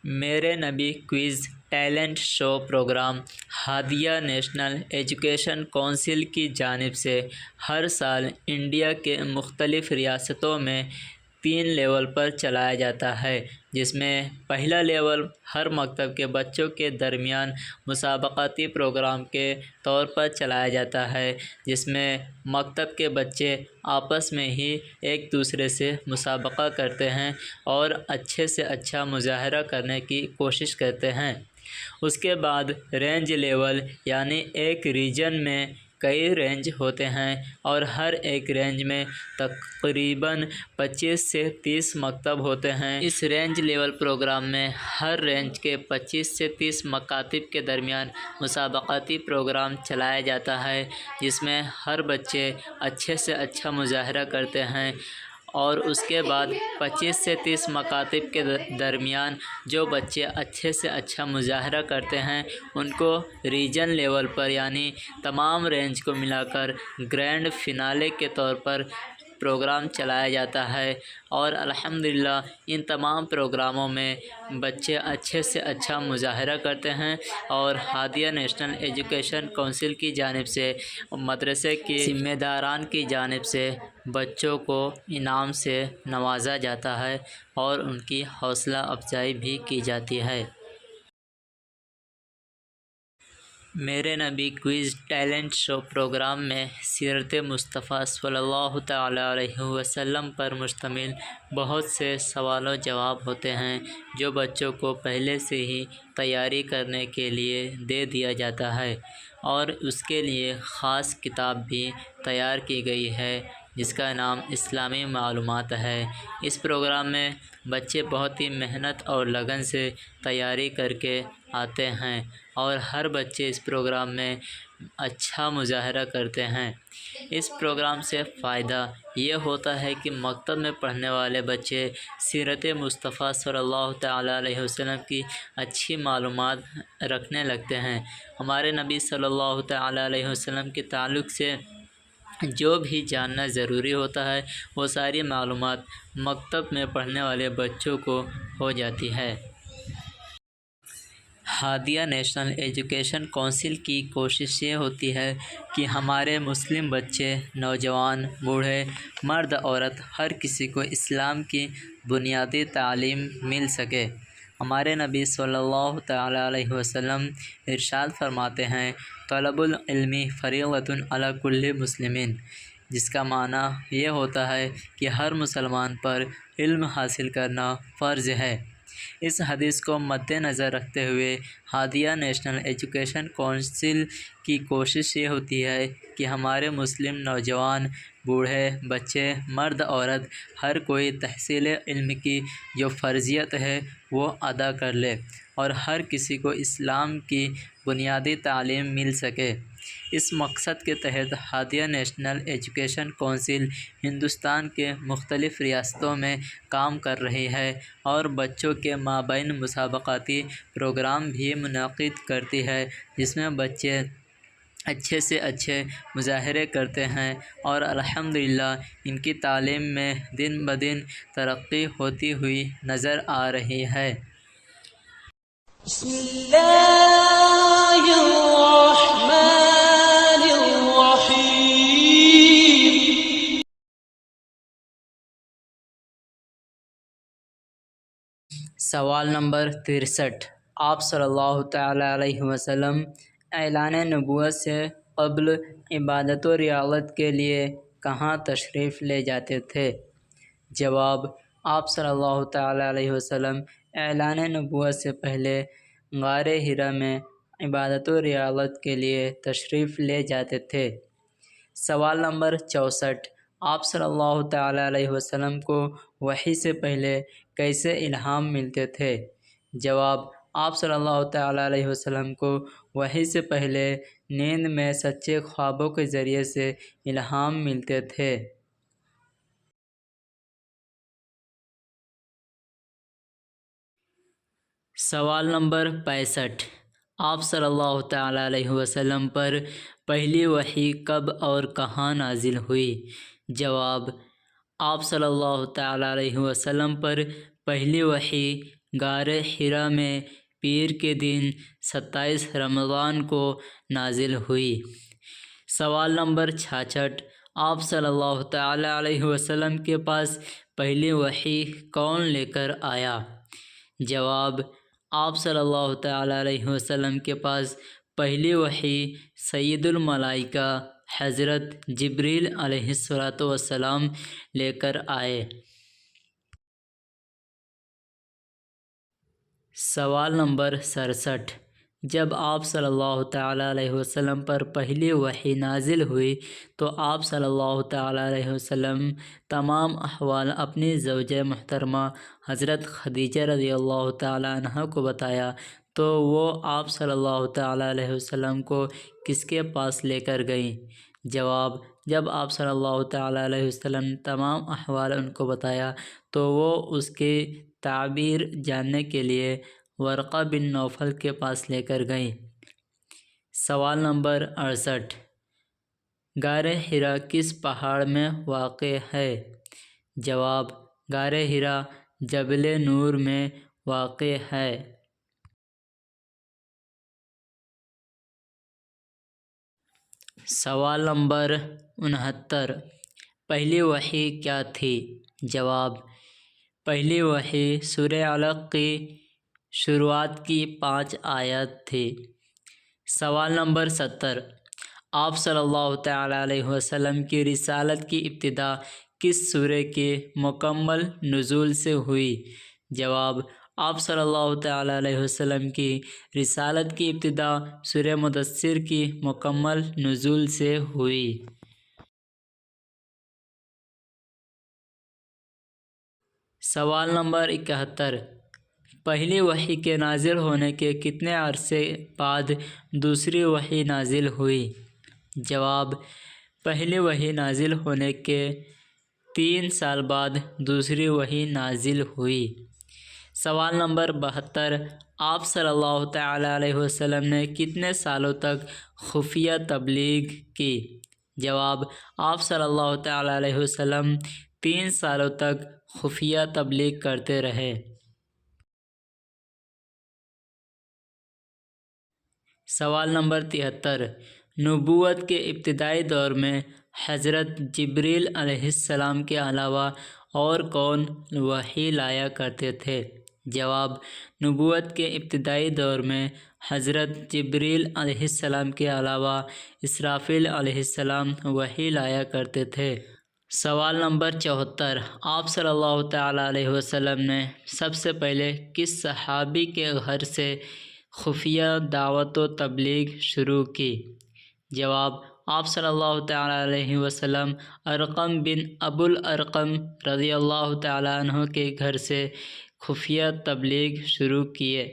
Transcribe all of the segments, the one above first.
میرے نبی quiz talent شو programme Hadia national education council کی جانب سے ہر سال انڈیا کے مختلف ریاستوں میں 3 لیول پر چلایا جاتا ہے، جس میں پہلا لیول ہر مکتب کے بچوں کے درمیان مسابقاتی پروگرام کے طور پر چلایا جاتا ہے، جس میں مکتب کے بچے آپس میں ہی ایک دوسرے سے مسابقہ کرتے ہیں اور اچھے سے اچھا مظاہرہ کرنے کی کوشش کرتے ہیں۔ اس کے بعد رینج لیول یعنی ایک ریجن میں کئی رینج ہوتے ہیں اور ہر ایک رینج میں تقریباً 25 سے 30 مکتب ہوتے ہیں۔ اس رینج لیول پروگرام میں ہر رینج کے 25 سے 30 مکاتب کے درمیان مسابقاتی پروگرام چلایا جاتا ہے، جس میں ہر بچے اچھے سے اچھا مظاہرہ کرتے ہیں، اور اس کے بعد 25 سے 30 مکاتب کے درمیان جو بچے اچھے سے اچھا مظاہرہ کرتے ہیں ان کو ریجن لیول پر یعنی تمام رینج کو ملا کر گرینڈ فنالے کے طور پر پروگرام چلایا جاتا ہے، اور الحمدللہ ان تمام پروگراموں میں بچے اچھے سے اچھا مظاہرہ کرتے ہیں، اور ہادیہ نیشنل ایجوکیشن کونسل کی جانب سے مدرسے کے ذمہ داران کی جانب سے بچوں کو انعام سے نوازا جاتا ہے اور ان کی حوصلہ افزائی بھی کی جاتی ہے۔ میرے نبی کوئز ٹیلنٹ شو پروگرام میں سیرت مصطفیٰ صلی اللہ تعالیٰ علیہ وسلم پر مشتمل بہت سے سوال و جواب ہوتے ہیں، جو بچوں کو پہلے سے ہی تیاری کرنے کے لیے دے دیا جاتا ہے، اور اس کے لیے خاص کتاب بھی تیار کی گئی ہے جس کا نام اسلامی معلومات ہے۔ اس پروگرام میں بچے بہت ہی محنت اور لگن سے تیاری کر کے آتے ہیں، اور ہر بچے اس پروگرام میں اچھا مظاہرہ کرتے ہیں۔ اس پروگرام سے فائدہ یہ ہوتا ہے کہ مکتب میں پڑھنے والے بچے سیرت مصطفیٰ صلی اللہ تعالیٰ علیہ وسلم کی اچھی معلومات رکھنے لگتے ہیں۔ ہمارے نبی صلی اللہ تعالیٰ علیہ وسلم کے تعلق سے جو بھی جاننا ضروری ہوتا ہے وہ ساری معلومات مکتب میں پڑھنے والے بچوں کو ہو جاتی ہے۔ ہادیہ نیشنل ایجوکیشن کونسل کی کوشش یہ ہوتی ہے کہ ہمارے مسلم بچے، نوجوان، بوڑھے، مرد، عورت، ہر کسی کو اسلام کی بنیادی تعلیم مل سکے۔ ہمارے نبی صلی اللہ تعالیٰ علیہ وسلم ارشاد فرماتے ہیں، طلب العلم فریضۃ علی کل مسلم، جس کا معنی یہ ہوتا ہے کہ ہر مسلمان پر علم حاصل کرنا فرض ہے۔ اس حدیث کو مد نظر رکھتے ہوئے ہادیہ نیشنل ایجوکیشن کونسل کی کوشش یہ ہوتی ہے کہ ہمارے مسلم نوجوان، بوڑھے، بچے، مرد، عورت، ہر کوئی تحصیل علم کی جو فرضیت ہے وہ ادا کر لے اور ہر کسی کو اسلام کی بنیادی تعلیم مل سکے۔ اس مقصد کے تحت Hadia national education council Hindustan کے مختلف ریاستوں میں کام کر رہی ہے اور بچوں کے مابین مسابقاتی پروگرام بھی منعقد کرتی ہے، جس میں بچے اچھے سے اچھے مظاہرے کرتے ہیں اور الحمدللہ ان کی تعلیم میں دن بدن ترقی ہوتی ہوئی نظر آ رہی ہے۔ بسم اللہ الرحمن الرحیم۔ سوال نمبر 63۔ آپ صلی اللہ تعالیٰ علیہ وسلم اعلان نبوت سے قبل عبادت و ریاضت کے لیے کہاں تشریف لے جاتے تھے؟ جواب: آپ صلی اللہ تعالیٰ علیہ وسلم اعلان نبوت سے پہلے غار حرا میں عبادت و ریاضت کے لیے تشریف لے جاتے تھے۔ سوال نمبر 64۔ آپ صلی اللہ تعالیٰ علیہ وسلم کو وحی سے پہلے کیسے الہام ملتے تھے؟ جواب: آپ صلی اللہ تعالیٰ علیہ وسلم کو وحی سے پہلے نیند میں سچے خوابوں کے ذریعے سے الہام ملتے تھے۔ سوال نمبر 65۔ آپ صلی اللہ تعالیٰ علیہ وسلم پر پہلی وحی کب اور کہاں نازل ہوئی؟ جواب: آپ صلی اللہ تعالیٰ علیہ وسلم پر پہلی وحی غار حرا میں پیر کے دن 27 رمضان کو نازل ہوئی۔ سوال نمبر 66، آپ صلی اللہ تعالیٰ علیہ وسلم کے پاس پہلی وحی کون لے کر آیا؟ جواب، آپ صلی اللہ تعالیٰ علیہ وسلم کے پاس پہلی وحی سید الملائکہ حضرت جبریل علیہ السلام لے کر آئے۔ سوال نمبر 67، جب آپ صلی اللہ تعالیٰ علیہ وسلم پر پہلی وحی نازل ہوئی تو آپ صلی اللہ تعالیٰ علیہ وسلم تمام احوال اپنی زوجہ محترمہ حضرت خدیجہ رضی اللہ تعالیٰ عنہ کو بتایا تو وہ آپ صلی اللہ تعالیٰ علیہ وسلم کو کس کے پاس لے کر گئیں؟ جواب، جب آپ صلی اللہ تعالیٰ علیہ وسلم نے تمام احوال ان کو بتایا تو وہ اس کی تعبیر جاننے کے لیے ورقہ بن نوفل کے پاس لے کر گئیں۔ سوال نمبر 68، غار حرا کس پہاڑ میں واقع ہے؟ جواب، غار حرا جبل نور میں واقع ہے۔ سوال نمبر 69، پہلی وحی کیا تھی؟ جواب، پہلی وحی سورہ علق کی شروعات کی 5 آیات تھی۔ سوال نمبر 70، آپ صلی اللہ تعالیٰ علیہ وسلم کی رسالت کی ابتدا کس سورہ کے مکمل نزول سے ہوئی؟ جواب، آپ صلی اللہ تعالیٰ علیہ وسلم کی رسالت کی ابتدا سورہ مدثر کی مکمل نزول سے ہوئی۔ سوال نمبر 71، پہلی وحی کے نازل ہونے کے کتنے عرصے بعد دوسری وحی نازل ہوئی؟ جواب، پہلی وحی نازل ہونے کے 3 سال بعد دوسری وحی نازل ہوئی۔ سوال نمبر 72، آپ صلی اللہ تعالیٰ علیہ وسلم نے کتنے سالوں تک خفیہ تبلیغ کی؟ جواب، آپ صلی اللہ تعالیٰ علیہ وسلم 3 سالوں تک خفیہ تبلیغ کرتے رہے۔ سوال نمبر 73، نبوت کے ابتدائی دور میں حضرت جبریل علیہ السلام کے علاوہ اور کون وحی لایا کرتے تھے؟ جواب، نبوت کے ابتدائی دور میں حضرت جبریل علیہ السلام کے علاوہ اسرافیل علیہ السلام وحی لایا کرتے تھے۔ سوال نمبر 74، آپ صلی اللہ تعالیٰ علیہ وسلم نے سب سے پہلے کس صحابی کے گھر سے خفیہ دعوت و تبلیغ شروع کی؟ جواب، آپ صلی اللہ تعالیٰ علیہ وسلم ارقم بن ابو الارقم رضی اللہ تعالیٰ عنہ کے گھر سے خفیہ تبلیغ شروع کیے۔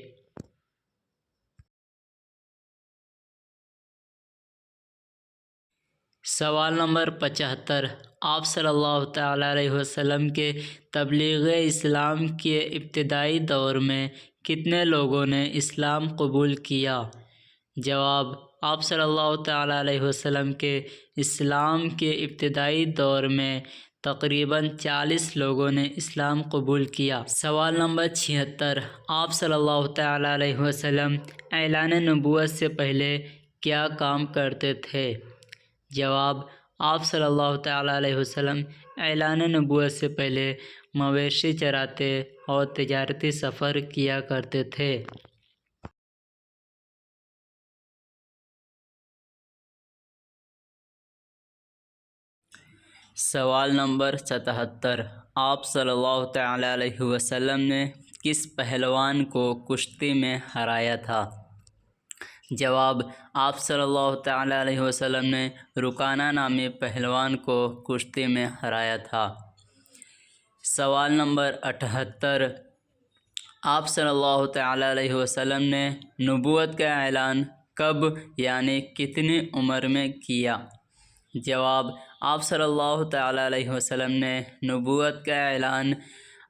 سوال نمبر 75، آپ صلی اللہ تعالیٰ علیہ وسلم کے تبلیغ اسلام کے ابتدائی دور میں کتنے لوگوں نے اسلام قبول کیا؟ جواب، آپ صلی اللہ تعالیٰ علیہ وسلم کے اسلام کے ابتدائی دور میں تقریباً 40 لوگوں نے اسلام قبول کیا۔ سوال نمبر 76، آپ صلی اللہ تعالیٰ علیہ وسلم اعلان نبوت سے پہلے کیا کام کرتے تھے؟ جواب، آپ صلی اللہ تعالیٰ علیہ وسلم اعلان نبوت سے پہلے مویشی چراتے اور تجارتی سفر کیا کرتے تھے۔ سوال نمبر 77، آپ صلی اللہ تعالیٰ علیہ وسلم نے کس پہلوان کو کشتی میں ہرایا تھا؟ جواب، آپ صلی اللہ تعالیٰ علیہ وسلم نے رکانہ نامی پہلوان کو کشتی میں ہرایا تھا۔ سوال نمبر 78، آپ صلی اللہ تعالیٰ علیہ وسلم نے نبوت کا اعلان کب یعنی کتنی عمر میں کیا؟ جواب، آپ صلی اللہ تعالیٰ علیہ وسلم نے نبوت کا اعلان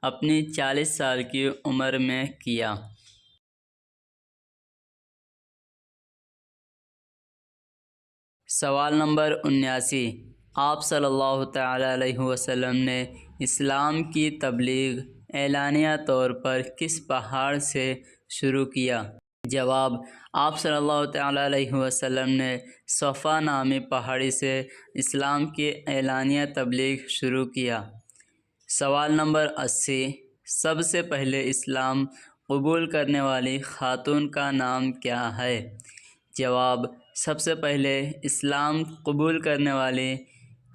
اپنی 40 سال کی عمر میں کیا۔ سوال نمبر 79، آپ صلی اللہ تعالیٰ علیہ وسلم نے اسلام کی تبلیغ اعلانیہ طور پر کس پہاڑ سے شروع کیا؟ جواب: آپ صلی اللہ تعالیٰ علیہ وسلم نے صفا نامی پہاڑی سے اسلام کی اعلانیہ تبلیغ شروع کیا۔ سوال نمبر 80، سب سے پہلے اسلام قبول کرنے والی خاتون کا نام کیا ہے؟ جواب: سب سے پہلے اسلام قبول کرنے والی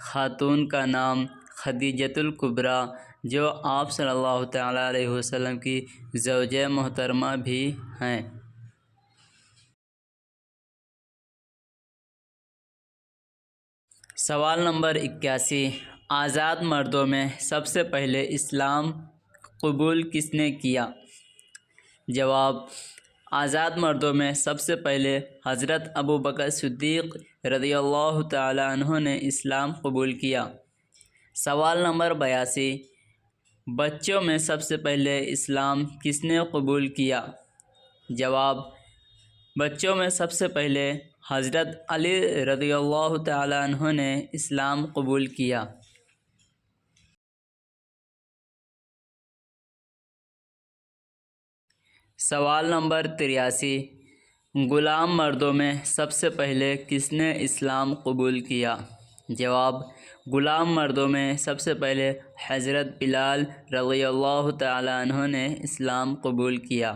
خاتون کا نام خدیجۃ الکبریٰ، جو آپ صلی اللہ تعالیٰ علیہ وسلم کی زوجہ محترمہ بھی ہیں۔ سوال نمبر 81، آزاد مردوں میں سب سے پہلے اسلام قبول کس نے کیا؟ جواب: آزاد مردوں میں سب سے پہلے حضرت ابوبکر صدیق رضی اللہ تعالی عنہ نے اسلام قبول کیا۔ سوال نمبر 82، بچوں میں سب سے پہلے اسلام کس نے قبول کیا؟ جواب: بچوں میں سب سے پہلے حضرت علی رضی اللہ تعالی عنہ نے اسلام قبول کیا۔ سوال نمبر 83، غلام مردوں میں سب سے پہلے کس نے اسلام قبول کیا؟ جواب: غلام مردوں میں سب سے پہلے حضرت بلال رضی اللہ تعالی عنہ نے اسلام قبول کیا۔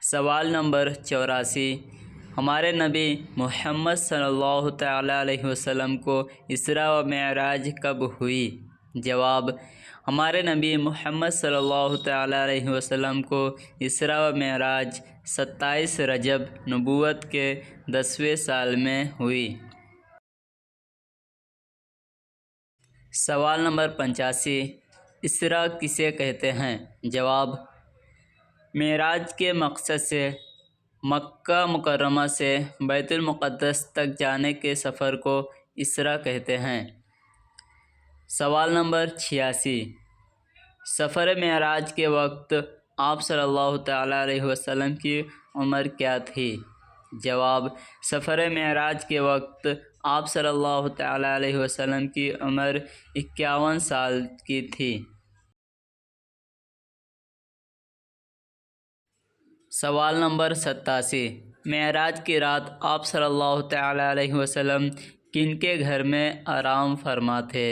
سوال نمبر 84، ہمارے نبی محمد صلی اللہ تعالیٰ علیہ وسلم کو اسراء و معراج کب ہوئی؟ جواب: ہمارے نبی محمد صلی اللہ تعالیٰ علیہ وسلم کو اسراء و معراج 27 رجب نبوت کے 10ویں سال میں ہوئی۔ سوال نمبر 85، اسراء کسے کہتے ہیں؟ جواب: معراج کے مقصد سے مکہ مکرمہ سے بیت المقدس تک جانے کے سفر کو اسراء کہتے ہیں۔ سوال نمبر 86، سفر معراج کے وقت آپ صلی اللہ تعالیٰ علیہ وسلم کی عمر کیا تھی؟ جواب: سفر معراج کے وقت آپ صلی اللہ تعالیٰ علیہ وسلم کی عمر 51 سال کی تھی۔ سوال نمبر 87، معراج کی رات آپ صلی اللہ تعالیٰ علیہ وسلم کن کے گھر میں آرام فرما تھے؟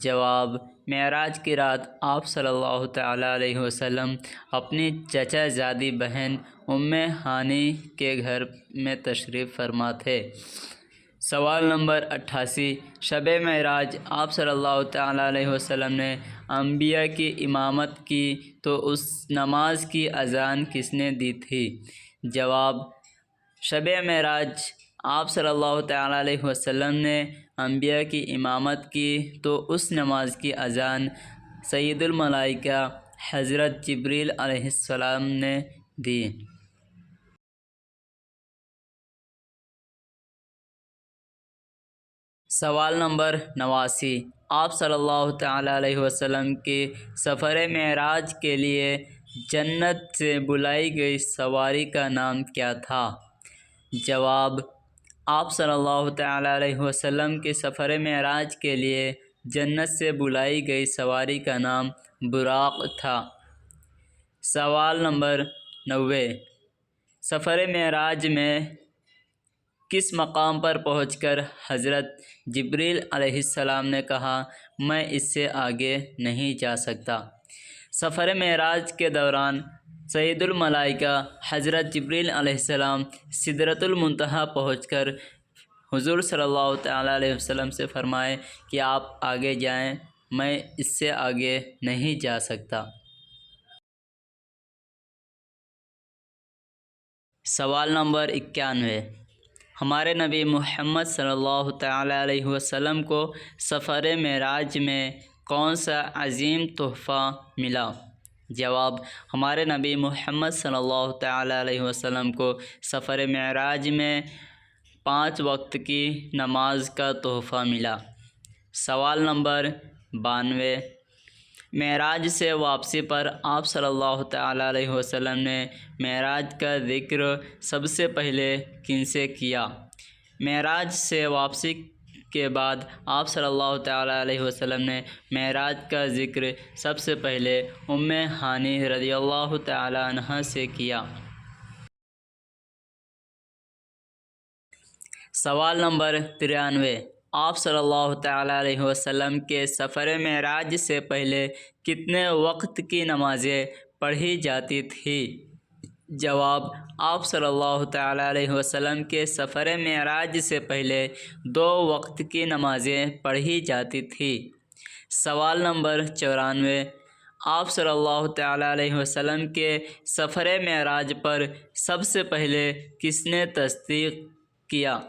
جواب: معراج کی رات آپ صلی اللہ تعالیٰ علیہ وسلم اپنی چچا زادی بہن ام ہانی کے گھر میں تشریف فرما تھے۔ سوال نمبر 88، شب معراج آپ صلی اللہ تعالیٰ علیہ وسلم نے انبیاء کی امامت کی تو اس نماز کی اذان کس نے دی تھی؟ جواب: شب معراج آپ صلی اللہ تعالیٰ علیہ وسلم نے انبیاء کی امامت کی تو اس نماز کی اذان سید الملائکہ حضرت جبریل علیہ السلام نے دی۔ سوال نمبر 89، آپ صلی اللہ تعالیٰ علیہ وسلم کی سفر معراج کے لیے جنت سے بلائی گئی سواری کا نام کیا تھا؟ جواب: آپ صلی اللہ تعالیٰ علیہ وسلم کے سفر معراج کے لیے جنت سے بلائی گئی سواری کا نام براق تھا۔ سوال نمبر 90، سفر معراج میں کس مقام پر پہنچ کر حضرت جبریل علیہ السلام نے کہا میں اس سے آگے نہیں جا سکتا؟ سفر معراج کے دوران سید الملائکہ حضرت جبریل علیہ السلام سدرۃ المنتہا پہنچ کر حضور صلی اللہ تعالیٰ علیہ وسلم سے فرمائے کہ آپ آگے جائیں، میں اس سے آگے نہیں جا سکتا۔ سوال نمبر 91، ہمارے نبی محمد صلی اللہ تعالیٰ علیہ وسلم کو سفر معراج میں کون سا عظیم تحفہ ملا؟ جواب: ہمارے نبی محمد صلی اللہ تعالیٰ علیہ وسلم کو سفر معراج میں 5 وقت کی نماز کا تحفہ ملا۔ سوال نمبر 92، معراج سے واپسی پر آپ صلی اللہ تعالیٰ علیہ وسلم نے معراج کا ذکر سب سے پہلے کن سے کیا؟ معراج سے واپسی کے بعد آپ صلی اللہ تعالیٰ علیہ وسلم نے معراج کا ذکر سب سے پہلے ام ہانی رضی اللہ تعالیٰ عنہ سے کیا۔ سوال نمبر 93، آپ صلی اللہ تعالیٰ علیہ وسلم کے سفر معراج سے پہلے کتنے وقت کی نمازیں پڑھی جاتی تھیں؟ جواب، آپ صلی اللہ تعالیٰ علیہ وسلم کے سفر معراج سے پہلے 2 وقت کی نمازیں پڑھی جاتی تھیں۔ سوال نمبر 94، آپ صلی اللہ تعالیٰ علیہ وسلم کے سفر معراج پر سب سے پہلے کس نے تصدیق کیا؟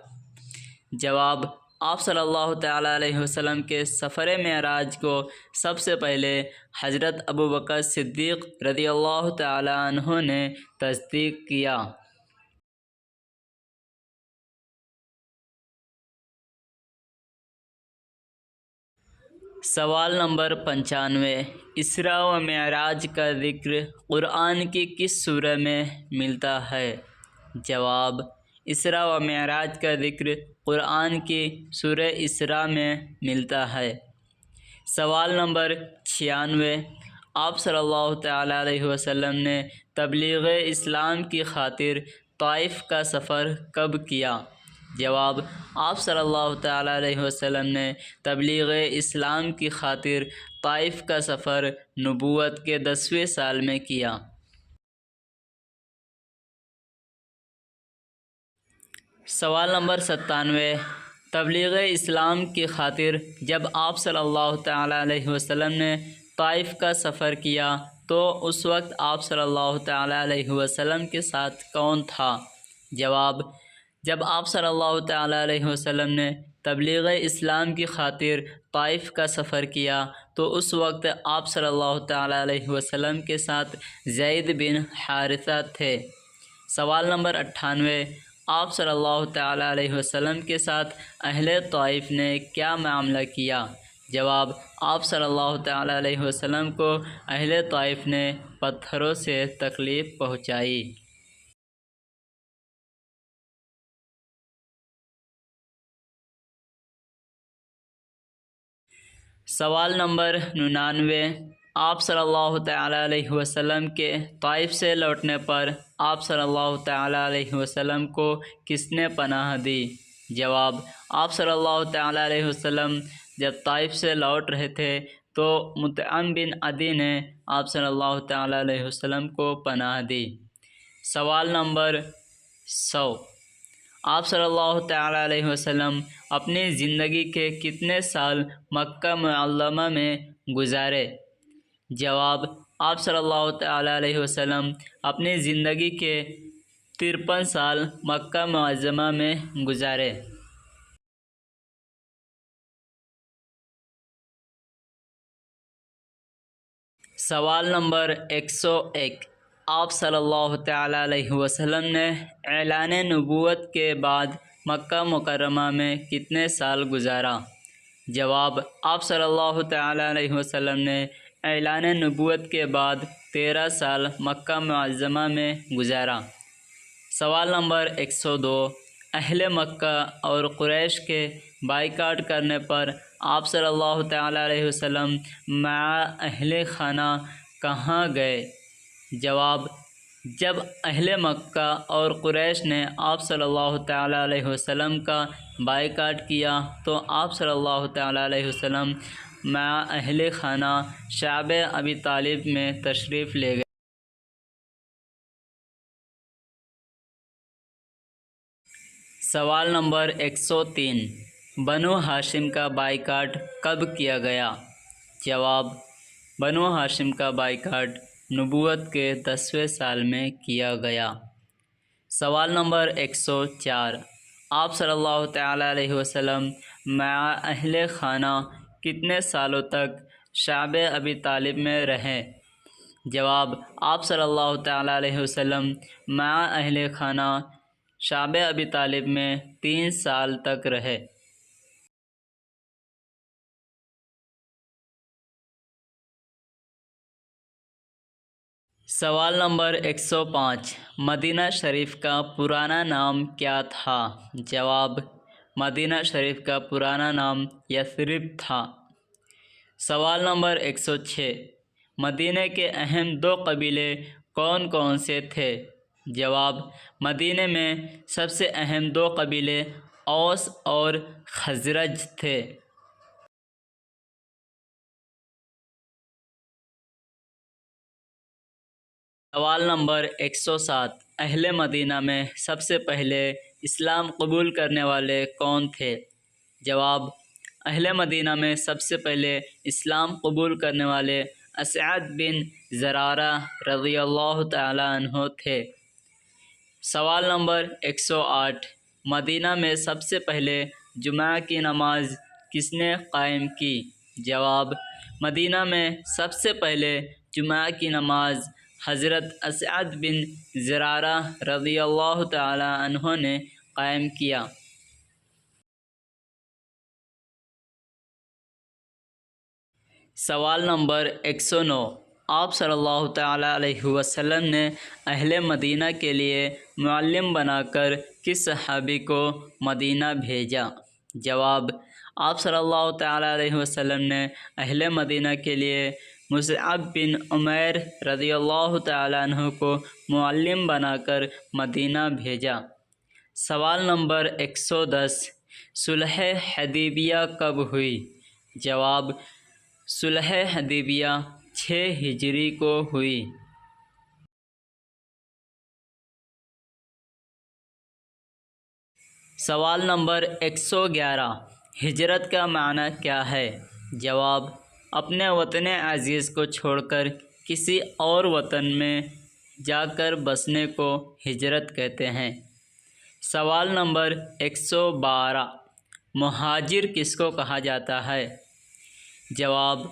جواب، آپ صلی اللہ تعالیٰ علیہ وسلم کے سفر معراج کو سب سے پہلے حضرت ابوبکر صدیق رضی اللہ تعالیٰ عنہ نے تصدیق کیا۔ سوال نمبر 95، اسراء و معراج کا ذکر قرآن کی کس سورہ میں ملتا ہے؟ جواب، اسراء و معراج کا ذکر قرآن کی سورہ اسراء میں ملتا ہے۔ سوال نمبر 96، آپ صلی اللہ تعالیٰ علیہ وسلم نے تبلیغ اسلام کی خاطر طائف کا سفر کب کیا؟ جواب، آپ صلی اللہ تعالیٰ علیہ وسلم نے تبلیغ اسلام کی خاطر طائف کا سفر نبوت کے 10ویں سال میں کیا۔ سوال نمبر 97، تبلیغ اسلام کی خاطر جب آپ صلی اللہ تعالیٰ علیہ وسلم نے طائف کا سفر کیا تو اس وقت آپ صلی اللہ تعالیٰ علیہ وسلم کے ساتھ کون تھا؟ جواب، جب آپ صلی اللہ تعالیٰ علیہ وسلم نے تبلیغ اسلام کی خاطر طائف کا سفر کیا تو اس وقت آپ صلی اللہ تعالیٰ علیہ وسلم کے ساتھ زید بن حارثہ تھے۔ سوال نمبر 98، آپ صلی اللہ تعالیٰ علیہ وسلم کے ساتھ اہل طائف نے کیا معاملہ کیا؟ جواب، آپ صلی اللہ تعالیٰ علیہ وسلم کو اہل طائف نے پتھروں سے تکلیف پہنچائی۔ سوال نمبر 99، آپ صلی اللہ تعالیٰ علیہ وسلم کے طائف سے لوٹنے پر آپ صلی اللہ تعالیٰ علیہ وسلم کو کس نے پناہ دی؟ جواب، آپ صلی اللہ تعالیٰ علیہ وسلم جب طائف سے لوٹ رہے تھے تو مطعم بن عدی نے آپ صلی اللہ تعالیٰ علیہ وسلم کو پناہ دی۔ سوال نمبر 100، آپ صلی اللہ تعالیٰ علیہ وسلم اپنی زندگی کے کتنے سال مکہ معظمہ میں گزارے؟ جواب، آپ صلی اللہ تعالیٰ علیہ وسلم اپنی زندگی کے 53 سال مکہ معظمہ میں گزارے۔ سوال نمبر 101، آپ صلی اللہ تعالیٰ علیہ وسلم نے اعلان نبوت کے بعد مکہ مکرمہ میں کتنے سال گزارا؟ جواب، آپ صلی اللہ تعالیٰ علیہ وسلم نے اعلان نبوت کے بعد 13 سال مکہ معظمہ میں گزارا۔ سوال نمبر 102، اہل مکہ اور قریش کے بائیکاٹ کرنے پر آپ صلی اللہ تعالیٰ علیہ وسلم مع اہل خانہ کہاں گئے؟ جواب، جب اہل مکہ اور قریش نے آپ صلی اللہ تعالیٰ علیہ وسلم کا بائیکاٹ کیا تو آپ صلی اللہ تعالیٰ علیہ وسلم مع اہل خانہ شعب ابی طالب میں تشریف لے گئے۔ سوال نمبر 103، بنو ہاشم کا بائیکاٹ کب کیا گیا؟ جواب، بنو ہاشم کا بائیکاٹ نبوت کے 10ویں سال میں کیا گیا۔ سوال نمبر 104، آپ صلی اللہ تعالیٰ علیہ وسلم مع اہل خانہ کتنے سالوں تک شعب ابی طالب میں رہے؟ جواب، آپ صلی اللہ تعالیٰ علیہ وسلم مع اہل خانہ شعب ابی طالب میں 3 سال تک رہے۔ سوال نمبر 105، مدینہ شریف کا پرانا نام کیا تھا؟ جواب، مدینہ شریف کا پرانا نام یثرب تھا۔ سوال نمبر 106، مدینہ کے اہم 2 قبیلے کون کون سے تھے؟ جواب، مدینہ میں سب سے اہم 2 قبیلے اوس اور خزرج تھے۔ سوال نمبر 107، اہل مدینہ میں سب سے پہلے اسلام قبول کرنے والے کون تھے؟ جواب، اہل مدینہ میں سب سے پہلے اسلام قبول کرنے والے اسعد بن زرارہ رضی اللہ تعالی عنہ تھے۔ سوال نمبر 108، مدینہ میں سب سے پہلے جمعہ کی نماز کس نے قائم کی؟ جواب، مدینہ میں سب سے پہلے جمعہ کی نماز حضرت اسعد بن زرارہ رضی اللہ تعالی عنہ نے قائم کیا۔ سوال نمبر 109، آپ صلی اللہ تعالیٰ علیہ وسلم نے اہل مدینہ کے لیے معلم بنا کر کس صحابی کو مدینہ بھیجا؟ جواب، آپ صلی اللہ تعالیٰ علیہ وسلم نے اہل مدینہ کے لیے مصعب بن عمیر رضی اللہ تعالیٰ عنہ کو معلم بنا کر مدینہ بھیجا۔ سوال نمبر 110، صلح حدیبیہ کب ہوئی؟ جواب، صلح حدیبیہ 6 ہجری کو ہوئی۔ سوال نمبر 111، ہجرت کا معنی کیا ہے؟ جواب، اپنے وطن عزیز کو چھوڑ کر کسی اور وطن میں جا کر بسنے کو ہجرت کہتے ہیں۔ سوال نمبر 112، مہاجر کس کو کہا جاتا ہے؟ جواب،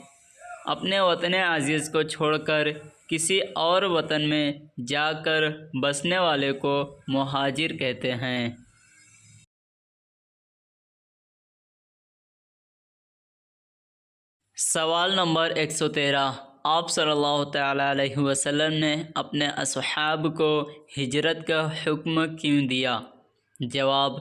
اپنے وطن عزیز کو چھوڑ کر کسی اور وطن میں جا کر بسنے والے کو مہاجر کہتے ہیں۔ سوال نمبر 113، آپ صلی اللہ تعالیٰ علیہ وسلم نے اپنے اصحاب کو ہجرت کا حکم کیوں دیا؟ جواب،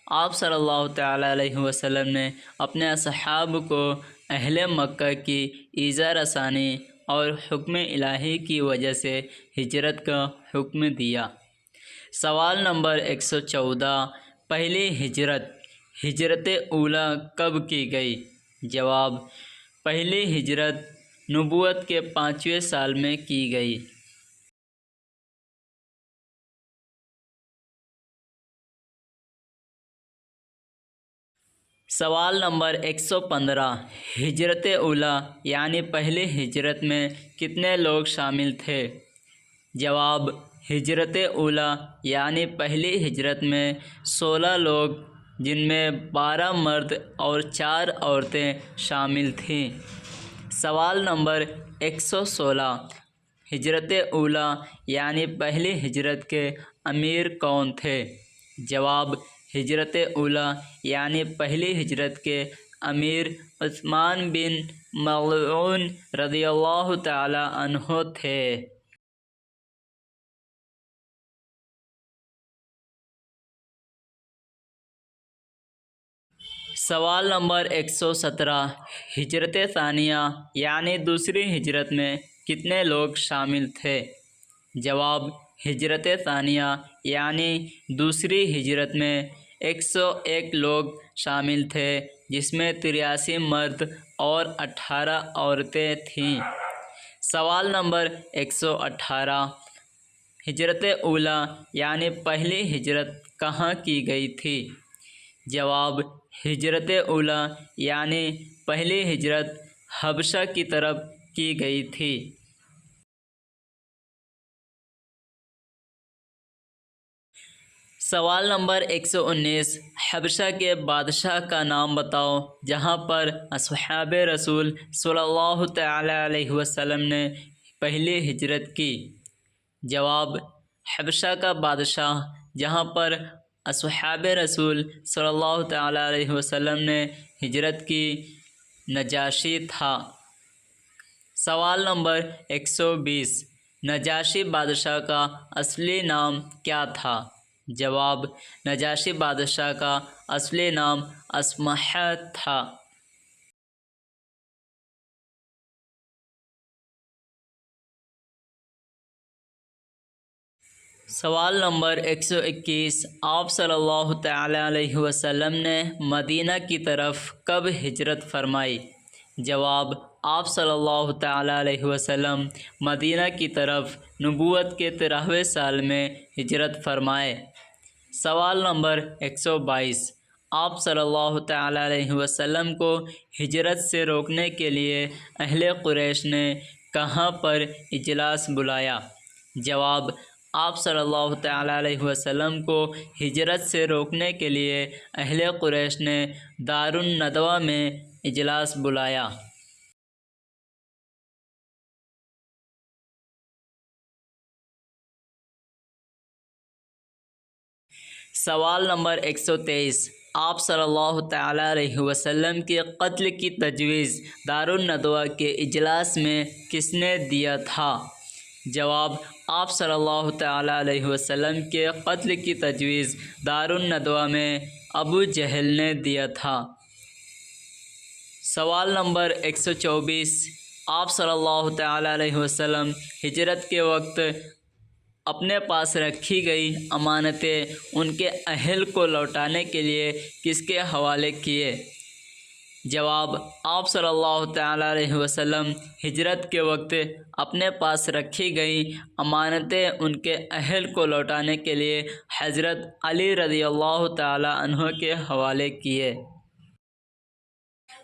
آپ صلی اللہ تعالیٰ علیہ وسلم نے اپنے اصحاب کو اہل مکہ کی ایذا رسانی اور حکم الہی کی وجہ سے ہجرت کا حکم دیا۔ سوال نمبر 114، پہلی ہجرت اولیٰ کب کی گئی؟ جواب، پہلی ہجرت نبوت کے 5ویں سال میں کی گئی۔ سوال نمبر 115، ہجرت اولیٰ یعنی پہلی ہجرت میں کتنے لوگ شامل تھے؟ جواب، ہجرت اولیٰ یعنی پہلی ہجرت میں 16 لوگ جن میں 12 مرد اور 4 عورتیں شامل تھیں۔ سوال نمبر 116، ہجرت اولیٰ یعنی پہلی ہجرت کے امیر کون تھے؟ جواب، ہجرت اولیٰ یعنی پہلی ہجرت کے امیر عثمان بن مظعون رضی اللہ تعالی عنہ تھے۔ سوال نمبر 117، ہجرت ثانیہ یعنی دوسری ہجرت میں کتنے لوگ شامل تھے؟ جواب، ہجرت ثانیہ یعنی دوسری ہجرت میں 101 لوگ شامل تھے جس میں 83 مرد اور 18 عورتیں تھیں۔ سوال نمبر 118، ہجرت اولیٰ یعنی پہلی ہجرت کہاں کی گئی تھی؟ جواب، ہجرت اولیٰ یعنی پہلی ہجرت حبشہ کی طرف کی گئی تھی۔ سوال نمبر 119، حبشہ کے بادشاہ کا نام بتاؤ جہاں پر اصحاب رسول صلی اللہ تعالیٰ علیہ وسلم نے پہلی ہجرت کی۔ جواب، حبشہ کا بادشاہ جہاں پر اصحاب رسول صلی اللہ تعالیٰ علیہ وسلم نے ہجرت کی نجاشی تھا۔ سوال نمبر 120، نجاشی بادشاہ کا اصلی نام کیا تھا؟ جواب: نجاشی بادشاہ کا اصلی نام اسمح تھا۔ سوال نمبر 121، آپ صلی اللہ تعالیٰ علیہ وسلم نے مدینہ کی طرف کب ہجرت فرمائی؟ جواب: آپ صلی اللہ تعالیٰ علیہ وسلم مدینہ کی طرف نبوت کے 13ویں سال میں ہجرت فرمائے۔ سوال نمبر 122، آپ صلی اللہ تعالیٰ علیہ وسلم کو ہجرت سے روکنے کے لیے اہل قریش نے کہاں پر اجلاس بلایا؟ جواب: آپ صلی اللہ تعالیٰ علیہ وسلم کو ہجرت سے روکنے کے لیے اہل قریش نے دار الندوہ میں اجلاس بلایا۔ سوال نمبر 123، آپ صلی اللہ تعالیٰ علیہ وسلم کے قتل کی تجویز دار الندوہ کے اجلاس میں کس نے دیا تھا؟ جواب: آپ صلی اللہ تعالیٰ علیہ وسلم کے قتل کی تجویز دار الندوہ میں ابو جہل نے دیا تھا۔ سوال نمبر 124، آپ صلی اللہ تعالیٰ علیہ وسلم ہجرت کے وقت اپنے پاس رکھی گئی امانتیں ان کے اہل کو لوٹانے کے لیے کس کے حوالے کیے؟ جواب: آپ صلی اللہ تعالیٰ علیہ وسلم ہجرت کے وقت اپنے پاس رکھی گئی امانتیں ان کے اہل کو لوٹانے کے لیے حضرت علی رضی اللہ تعالیٰ عنہ کے حوالے کیے۔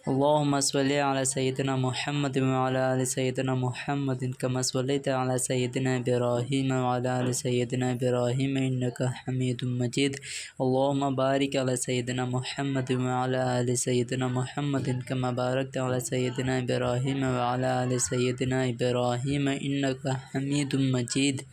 اللهم صل على سيدنا محمد وعلى آل سيدنا محمد كما صليت على سيدنا إبراهيم وعلى آل سيدنا إبراهيم إنك حميد مجيد اللهم بارك على سيدنا محمد وعلى آل سيدنا محمد كما باركت على سيدنا إبراهيم وعلى آل سيدنا إبراهيم إنك حميد مجيد۔